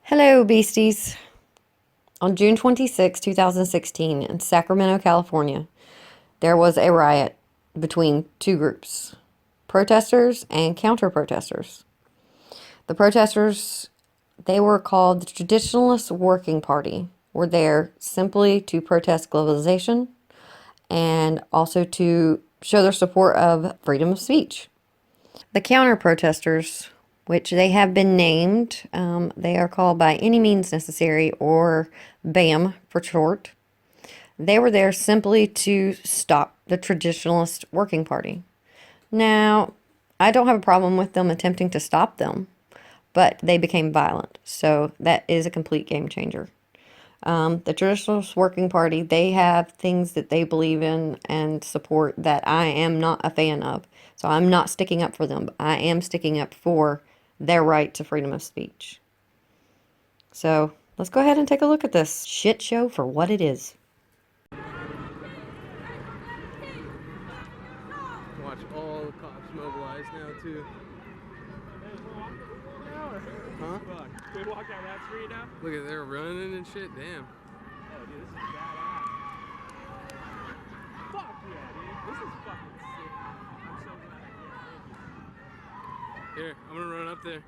Hello, beasties. On June 26, 2016, in Sacramento, California, there was a riot between two groups, protesters and counter-protesters. The protesters, they were called the Traditionalist Working Party, were there simply to protest globalization and also to show their support of freedom of speech. The counter-protesters, which they have been named, they are called by any means necessary, or BAMN for short. They were there simply to stop the Traditionalist Working Party. Now, I don't have a problem with them attempting to stop them, but they became violent, so that is a complete game changer. The Traditionalist Working Party, they have things that they believe in and support that I am not a fan of. So I'm not sticking up for them, but I am sticking up for their right to freedom of speech. So let's go ahead and take a look at this shit show for what it is. Watch all the cops mobilized now too. Huh? Can we walk down that street now? Look at they're running and shit. Damn. Oh, dude, this is badass. Fuck yeah, dude. This is fucking sick. I'm so glad I can't. Here, I'm gonna run up there.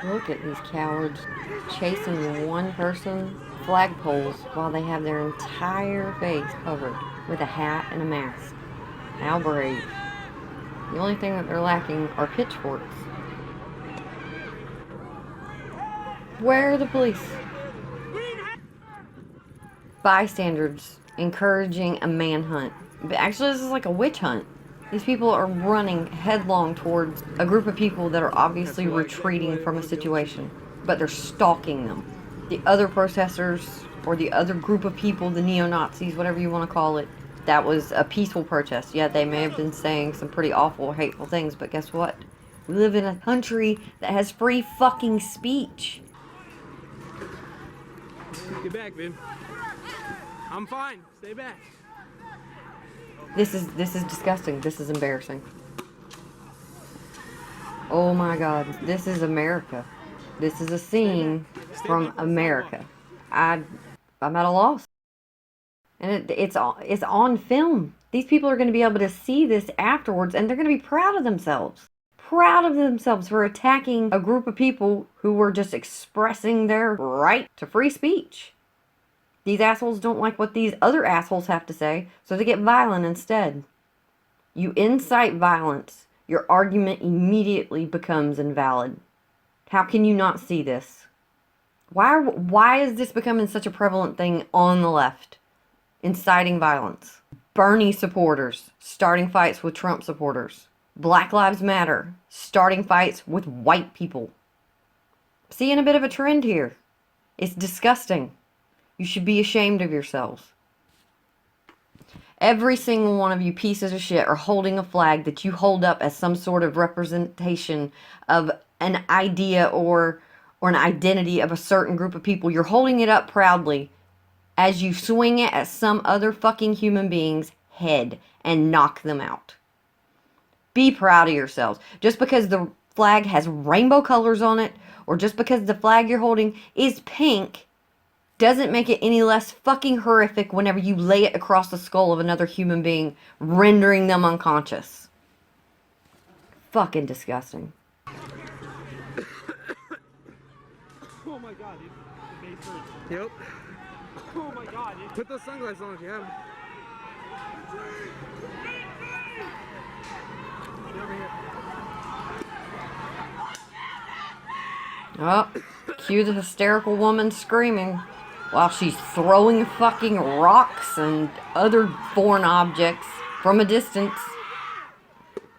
Look at these cowards chasing one person, flagpoles, while they have their entire face covered with a hat and a mask. How brave. The only thing that they're lacking are pitchforks. Where are the police? Bystanders encouraging a manhunt. But actually, this is like a witch hunt. These people are running headlong towards a group of people that are obviously retreating from a situation, but they're stalking them. The other protesters, or the other group of people, the neo-Nazis, whatever you want to call it, that was a peaceful protest. Yeah, they may have been saying some pretty awful, hateful things, but guess what? We live in a country that has free fucking speech. Get back, man. I'm fine. Stay back. This is disgusting. This is embarrassing. Oh my God, this is America. This is a scene from America. I'm at a loss. And it's on film. These people are going to be able to see this afterwards, and they're going to be proud of themselves. Proud of themselves for attacking a group of people who were just expressing their right to free speech. These assholes don't like what these other assholes have to say, so they get violent instead. You incite violence, your argument immediately becomes invalid. How can you not see this? Why is this becoming such a prevalent thing on the left? Inciting violence. Bernie supporters starting fights with Trump supporters. Black Lives Matter starting fights with white people. Seeing a bit of a trend here. It's disgusting. You should be ashamed of yourselves. Every single one of you pieces of shit are holding a flag that you hold up as some sort of representation of an idea or an identity of a certain group of people. You're holding it up proudly as you swing it at some other fucking human being's head and knock them out. Be proud of yourselves. Just because the flag has rainbow colors on it, or just because the flag you're holding is pink, doesn't make it any less fucking horrific whenever you lay it across the skull of another human being, rendering them unconscious. Fucking disgusting. Oh my God, dude. The base hurts. Yep. Oh my God, dude. Put those sunglasses on if you have them. Get over here. Oh, cue the hysterical woman screaming while she's throwing fucking rocks and other foreign objects from a distance.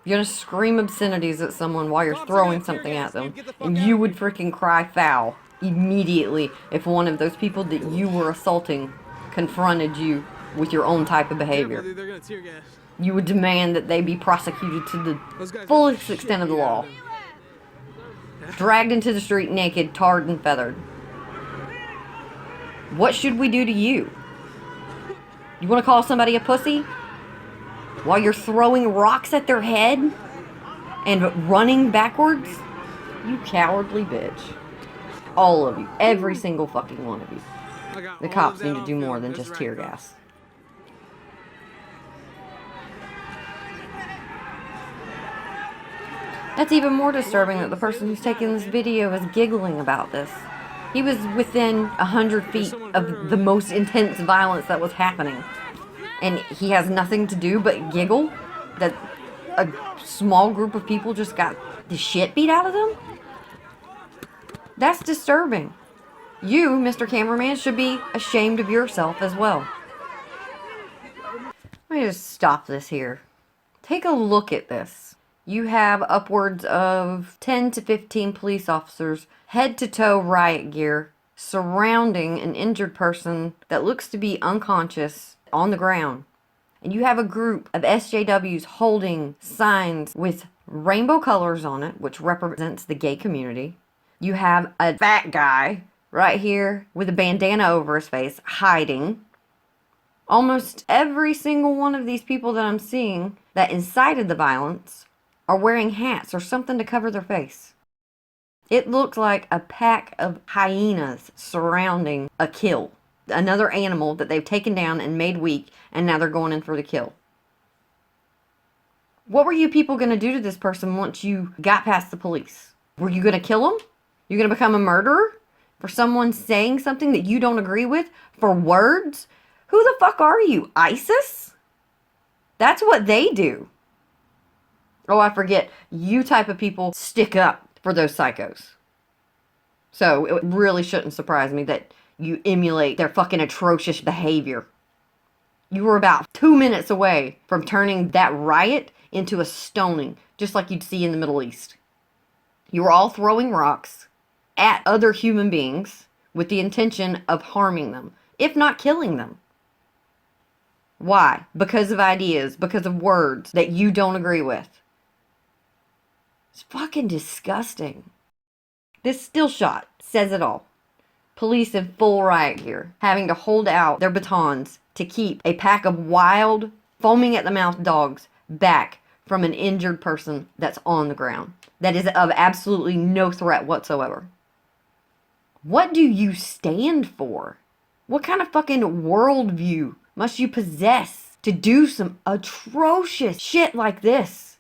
You're gonna scream obscenities at someone while you're throwing something at them, and you would freaking cry foul immediately if one of those people that you were assaulting confronted you with your own type of behavior. Dude, they're gonna tear gas. You would demand that they be prosecuted to the Those guys fullest got the extent of the shit beat out law. of them. Dragged into the street naked, tarred and feathered. What should we do to you? You want to call somebody a pussy? While you're throwing rocks at their head and running backwards? You cowardly bitch. All of you. Every single fucking one of you. I got The all cops of need that to on do more film. than That's just right, tear cops. gas. That's even more disturbing that the person who's taking this video is giggling about this. He was within 100 feet of the most intense violence that was happening. And he has nothing to do but giggle that a small group of people just got the shit beat out of them? That's disturbing. You, Mr. Cameraman, should be ashamed of yourself as well. Let me just stop this here. Take a look at this. You have upwards of 10 to 15 police officers, head-to-toe riot gear, surrounding an injured person that looks to be unconscious on the ground. And you have a group of SJWs holding signs with rainbow colors on it, which represents the gay community. You have a fat guy right here with a bandana over his face, hiding. Almost every single one of these people that I'm seeing that incited the violence are wearing hats or something to cover their face. It looks like a pack of hyenas surrounding a kill. Another animal that they've taken down and made weak, and now they're going in for the kill. What were you people going to do to this person once you got past the police? Were you going to kill him? You're going to become a murderer? For someone saying something that you don't agree with? For words? Who the fuck are you? ISIS? That's what they do. Oh, I forget. You type of people stick up for those psychos. So it really shouldn't surprise me that you emulate their fucking atrocious behavior. You were about 2 minutes away from turning that riot into a stoning, just like you'd see in the Middle East. You were all throwing rocks at other human beings with the intention of harming them, if not killing them. Why? Because of ideas, because of words that you don't agree with. It's fucking disgusting. This still shot says it all. Police in full riot gear, having to hold out their batons to keep a pack of wild, foaming at the mouth dogs back from an injured person that's on the ground. That is of absolutely no threat whatsoever. What do you stand for? What kind of fucking worldview must you possess to do some atrocious shit like this?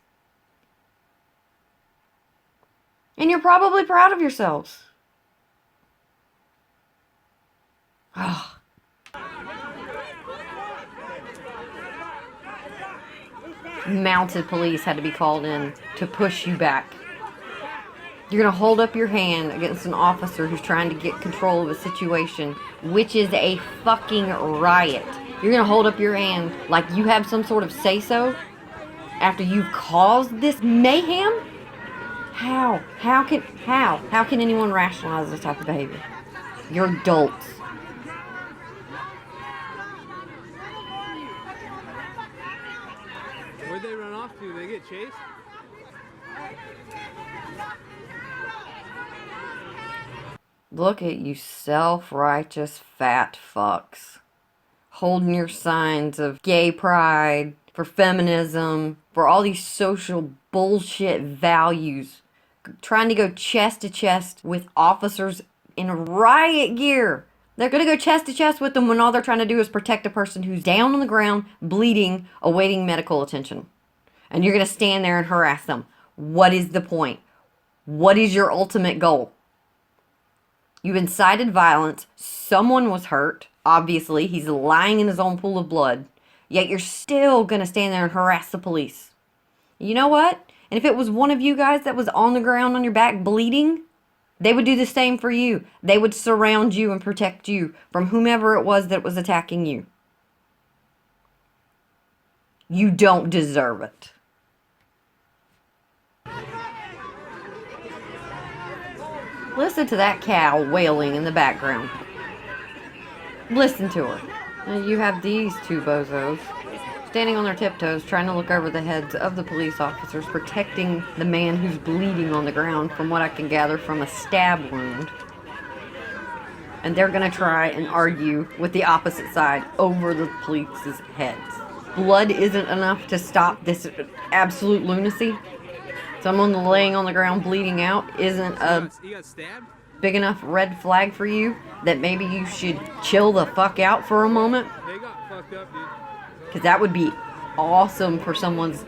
And you're probably proud of yourselves. Oh. Mounted police had to be called in to push you back. You're going to hold up your hand against an officer who's trying to get control of a situation, which is a fucking riot. You're going to hold up your hand like you have some sort of say-so after you've caused this mayhem? How? How can anyone rationalize this type of behavior? You're adults. Where'd they run off to? They get chased? Look at you self-righteous fat fucks. Holding your signs of gay pride, for feminism, for all these social bullshit values. Trying to go chest to chest with officers in riot gear. They're going to go chest to chest with them when all they're trying to do is protect a person who's down on the ground, bleeding, awaiting medical attention. And you're going to stand there and harass them. What is the point? What is your ultimate goal? You incited violence. Someone was hurt. Obviously, he's lying in his own pool of blood. Yet you're still going to stand there and harass the police. You know what? And if it was one of you guys that was on the ground on your back bleeding, they would do the same for you. They would surround you and protect you from whomever it was that was attacking you. You don't deserve it. Listen to that cow wailing in the background. Listen to her. And you have these two bozos standing on their tiptoes trying to look over the heads of the police officers protecting the man who's bleeding on the ground from what I can gather from a stab wound. And they're going to try and argue with the opposite side over the police's heads. Blood isn't enough to stop this absolute lunacy. Someone laying on the ground bleeding out isn't a You got stabbed? big enough red flag for you that maybe you should chill the fuck out for a moment. They got fucked up, dude. Because that would be awesome for someone's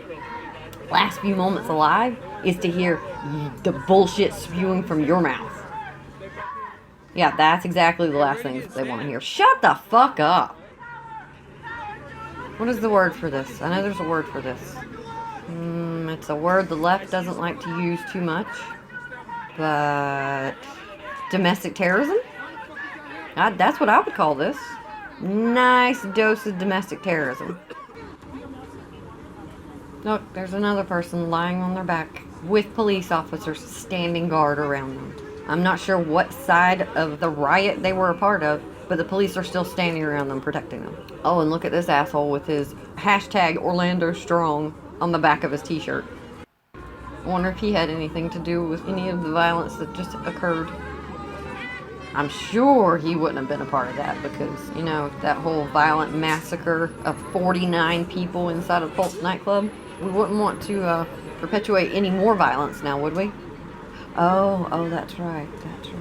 last few moments alive, is to hear the bullshit spewing from your mouth. Yeah, that's exactly the last thing they want to hear. Shut the fuck up. What is the word for this? I know there's a word for this. It's a word the left doesn't like to use too much. But domestic terrorism? That's what I would call this. Nice dose of domestic terrorism. Look, there's another person lying on their back with police officers standing guard around them. I'm not sure what side of the riot they were a part of, but the police are still standing around them, protecting them. Oh, and look at this asshole with his hashtag Orlando Strong on the back of his t-shirt. I wonder if he had anything to do with any of the violence that just occurred. I'm sure he wouldn't have been a part of that because, you know, that whole violent massacre of 49 people inside a Pulse nightclub. We wouldn't want to perpetuate any more violence now, would we? Oh, that's right, that's right.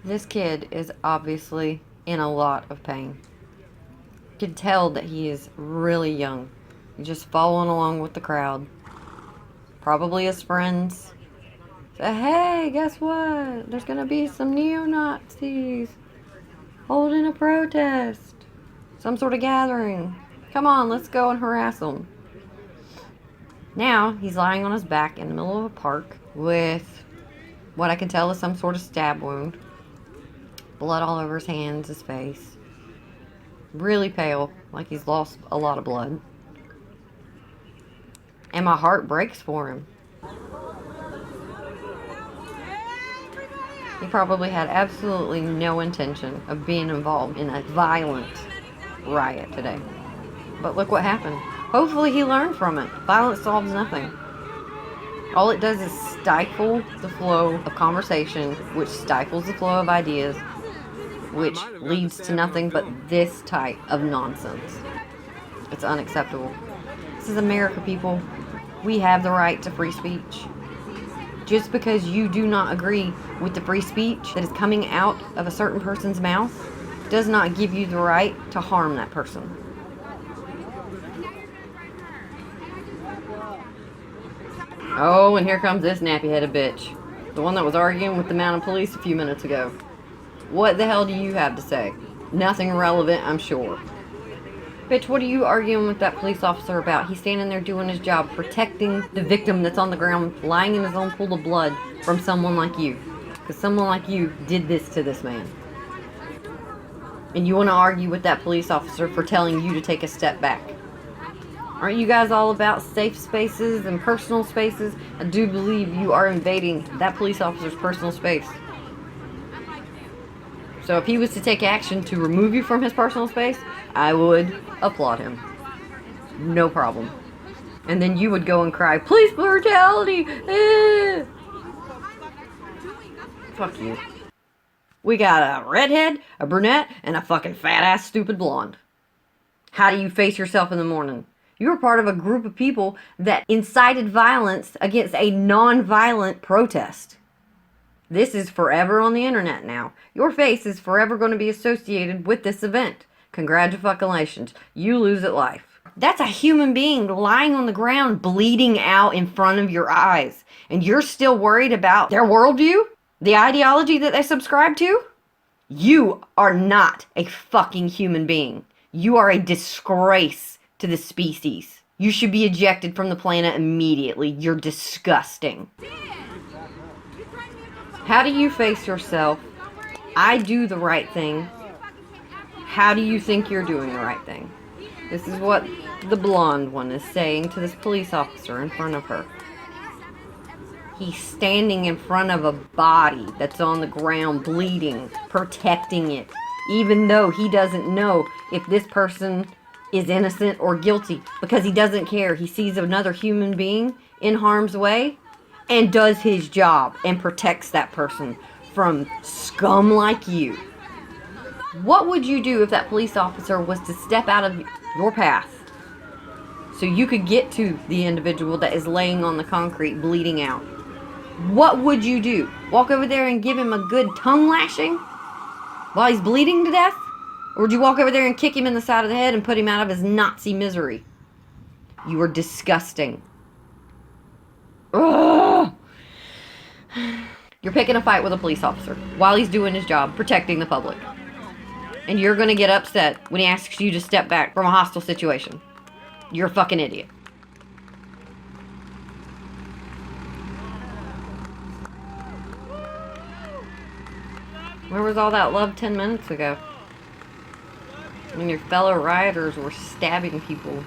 This kid is obviously in a lot of pain. You can tell that he is really young. He's just following along with the crowd. Probably his friends. Say, hey, guess what? There's gonna be some neo-Nazis holding a protest. Some sort of gathering. Come on, let's go and harass them. Now, he's lying on his back in the middle of a park with what I can tell is some sort of stab wound. Blood all over his hands, his face. Really pale, like he's lost a lot of blood. And my heart breaks for him. He probably had absolutely no intention of being involved in a violent riot today. But look what happened. Hopefully he learned from it. Violence solves nothing. All it does is stifle the flow of conversation, which stifles the flow of ideas, which leads to nothing but this type of nonsense. It's unacceptable. This is America, people. We have the right to free speech. Just because you do not agree with the free speech that is coming out of a certain person's mouth does not give you the right to harm that person. Oh, and here comes this nappy-headed bitch. The one that was arguing with the mounted police a few minutes ago. What the hell do you have to say? Nothing relevant, I'm sure. Bitch, what are you arguing with that police officer about? He's standing there doing his job, protecting the victim that's on the ground, lying in his own pool of blood from someone like you. Because someone like you did this to this man. And you want to argue with that police officer for telling you to take a step back. Aren't you guys all about safe spaces and personal spaces? I do believe you are invading that police officer's personal space. So if he was to take action to remove you from his personal space, I would applaud him. No problem. And then you would go and cry, police brutality! Eh. Fuck you. We got a redhead, a brunette, and a fucking fat-ass stupid blonde. How do you face yourself in the morning? You were part of a group of people that incited violence against a non-violent protest. This is forever on the internet now. Your face is forever going to be associated with this event. Congratulations. You lose at life. That's a human being lying on the ground, bleeding out in front of your eyes. And you're still worried about their worldview? The ideology that they subscribe to? You are not a fucking human being. You are a disgrace to the species. You should be ejected from the planet immediately. You're disgusting. How do you face yourself? I do the right thing. How do you think you're doing the right thing? This is what the blonde one is saying to this police officer in front of her. He's standing in front of a body that's on the ground bleeding, protecting it, even though he doesn't know if this person is innocent or guilty, because he doesn't care. He sees another human being in harm's way and does his job and protects that person from scum like you. What would you do if that police officer was to step out of your path so you could get to the individual that is laying on the concrete bleeding out? What would you do? Walk over there and give him a good tongue lashing while he's bleeding to death? Or would you walk over there and kick him in the side of the head and put him out of his Nazi misery? You are disgusting. Ugh. You're picking a fight with a police officer while he's doing his job, protecting the public. And you're going to get upset when he asks you to step back from a hostile situation. You're a fucking idiot. Where was all that love 10 minutes ago? When your fellow rioters were stabbing people.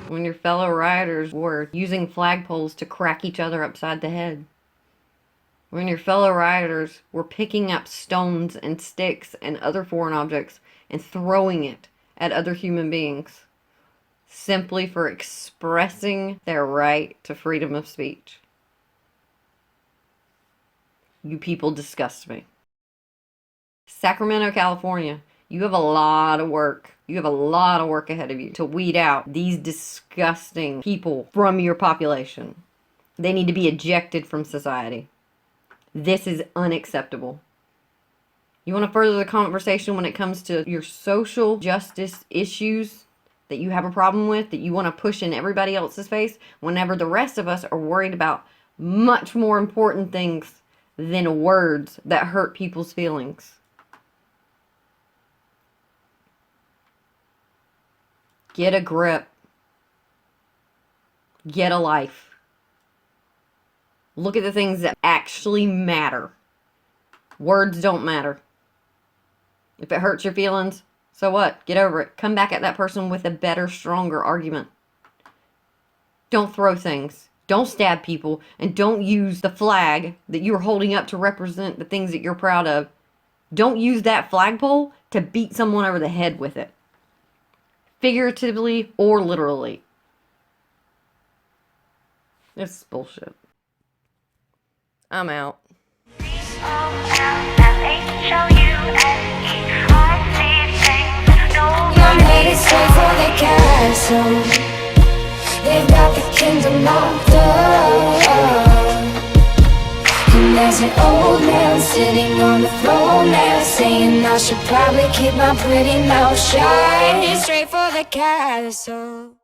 When your fellow rioters were using flagpoles to crack each other upside the head. When your fellow rioters were picking up stones and sticks and other foreign objects and throwing it at other human beings. Simply for expressing their right to freedom of speech. You people disgust me. Sacramento, California, you have a lot of work. You have a lot of work ahead of you to weed out these disgusting people from your population. They need to be ejected from society. This is unacceptable. You want to further the conversation when it comes to your social justice issues that you have a problem with, that you want to push in everybody else's face, whenever the rest of us are worried about much more important things than words that hurt people's feelings. Get a grip. Get a life. Look at the things that actually matter. Words don't matter. If it hurts your feelings, so what? Get over it. Come back at that person with a better, stronger argument. Don't throw things. Don't stab people. And don't use the flag that you're holding up to represent the things that you're proud of. Don't use that flagpole to beat someone over the head with it. Figuratively or literally. This is bullshit. I'm out. I'm headed straight for the castle. They've got the kingdom locked up. And there's an old man sitting on the throne there, saying I should probably keep my pretty mouth shut. Straight for the castle.